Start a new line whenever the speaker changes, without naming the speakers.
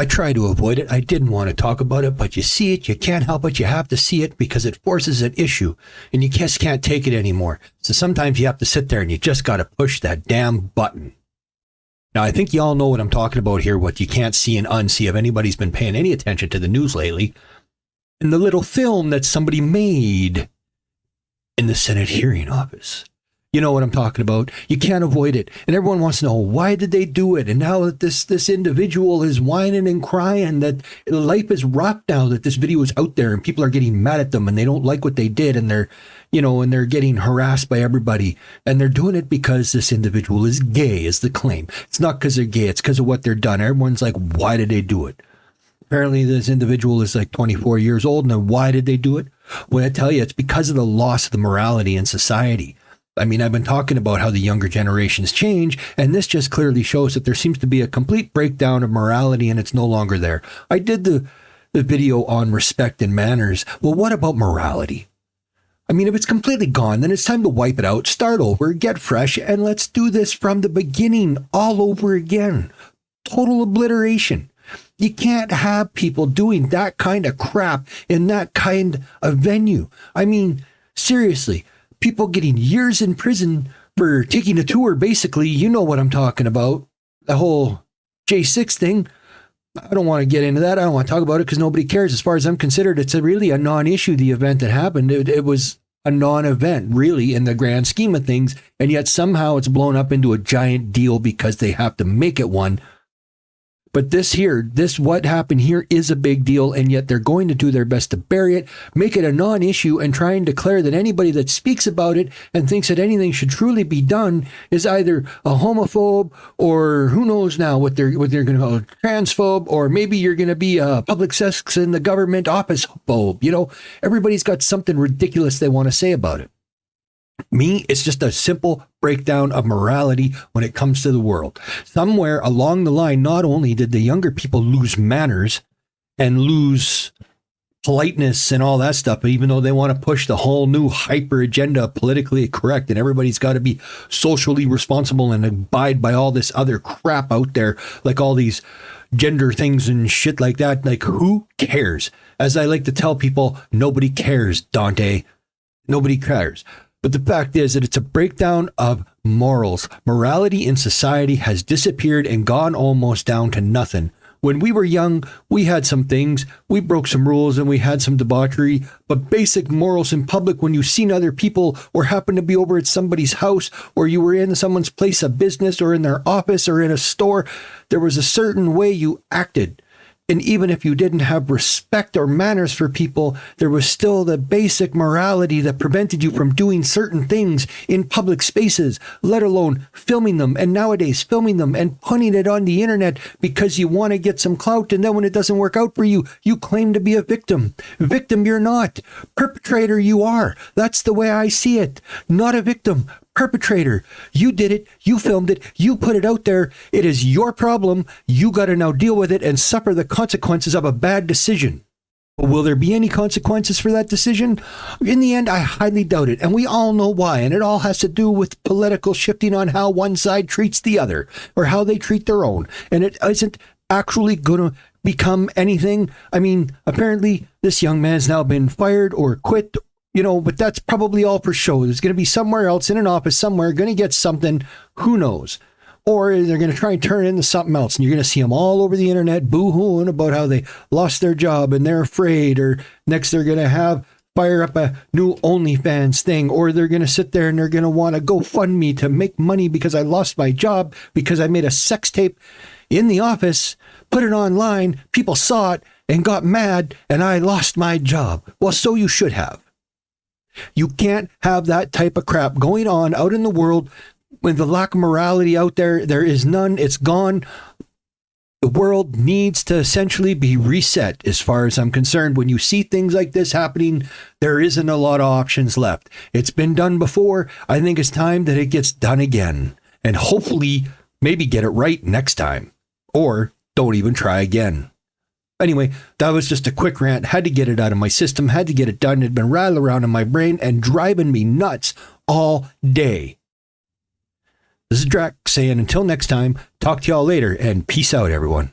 I try to avoid it. I didn't want to talk about it, but you see it. You can't help it. You have to see it because it forces an issue and you just can't take it anymore. So sometimes you have to sit there and you just got to push that damn button. Now, I think you all know what I'm talking about here, what you can't see and unsee if anybody's been paying any attention to the news lately. And the little film that somebody made in the Senate hearing office. You know what I'm talking about. You can't avoid it. And everyone wants to know, why did they do it? And now that this individual is whining and crying that life is rough now, that this video is out there and people are getting mad at them and they don't like what they did and they're, and they're getting harassed by everybody. And they're doing it because this individual is gay, is the claim. It's not because they're gay. It's because of what they're done. Everyone's like, why did they do it? Apparently this individual is like 24 years old. And then why did they do it? Well, I tell you, it's because of the loss of the morality in society. I mean, I've been talking about how the younger generations change, and this just clearly shows that there seems to be a complete breakdown of morality and it's no longer there. I did the video on respect and manners. Well, what about morality? I mean, if it's completely gone, then it's time to wipe it out, start over, get fresh, and let's do this from the beginning all over again. Total obliteration. You can't have people doing that kind of crap in that kind of venue. I mean, seriously. People getting years in prison for taking a tour, basically. You know what I'm talking about. The whole J6 thing. I don't want to get into that. I don't want to talk about it because nobody cares. As far as I'm considered, it's really a non-issue, the event that happened. It was a non-event, really, in the grand scheme of things. And yet somehow it's blown up into a giant deal because they have to make it one. But what happened here is a big deal, and yet they're going to do their best to bury it, make it a non-issue, and try and declare that anybody that speaks about it and thinks that anything should truly be done is either a homophobe or who knows now what they're going to call a transphobe, or maybe you're going to be a public sex in the government office phobe. Everybody's got something ridiculous they want to say about it. Me, it's just a simple breakdown of morality when it comes to the world. Somewhere along the line, not only did the younger people lose manners and lose politeness and all that stuff, even though they want to push the whole new hyper agenda of politically correct and everybody's got to be socially responsible and abide by all this other crap out there, like all these gender things and shit like that. Like, who cares? As I like to tell people, nobody cares, Dante. Nobody cares. But the fact is that it's a breakdown of morals. Morality in society has disappeared and gone almost down to nothing. When we were young, we had some things, we broke some rules and we had some debauchery, but basic morals in public, when you seen other people or happened to be over at somebody's house or you were in someone's place of business or in their office or in a store, there was a certain way you acted. And even if you didn't have respect or manners for people, there was still the basic morality that prevented you from doing certain things in public spaces, let alone filming them. And nowadays, filming them and putting it on the internet because you want to get some clout. And then when it doesn't work out for you, you claim to be a victim. Victim, you're not. Perpetrator, you are. That's the way I see it. Not a victim. Perpetrator. You did it. You filmed it. You put it out there. It is your problem. You got to now deal with it and suffer the consequences of a bad decision. But will there be any consequences for that decision? In the end, I highly doubt it. And we all know why. And it all has to do with political shifting on how one side treats the other or how they treat their own. And it isn't actually going to become anything. I mean, apparently this young man's now been fired or quit, but that's probably all for show. There's going to be somewhere else in an office somewhere, going to get something, who knows? Or they're going to try and turn it into something else. And you're going to see them all over the internet boo-hooing about how they lost their job and they're afraid. Or next they're going to fire up a new OnlyFans thing. Or they're going to sit there and they're going to want to GoFundMe to make money because I lost my job because I made a sex tape in the office, put it online, people saw it and got mad and I lost my job. Well, so you should have. You can't have that type of crap going on out in the world with the lack of morality out there. There is none. It's gone. The world needs to essentially be reset as far as I'm concerned. When you see things like this happening, there isn't a lot of options left. It's been done before. I think it's time that it gets done again. And hopefully maybe get it right next time. Or don't even try again. Anyway, that was just a quick rant. Had to get it out of my system. Had to get it done. It had been rattling around in my brain and driving me nuts all day. This is Drac saying until next time, talk to y'all later and peace out, everyone.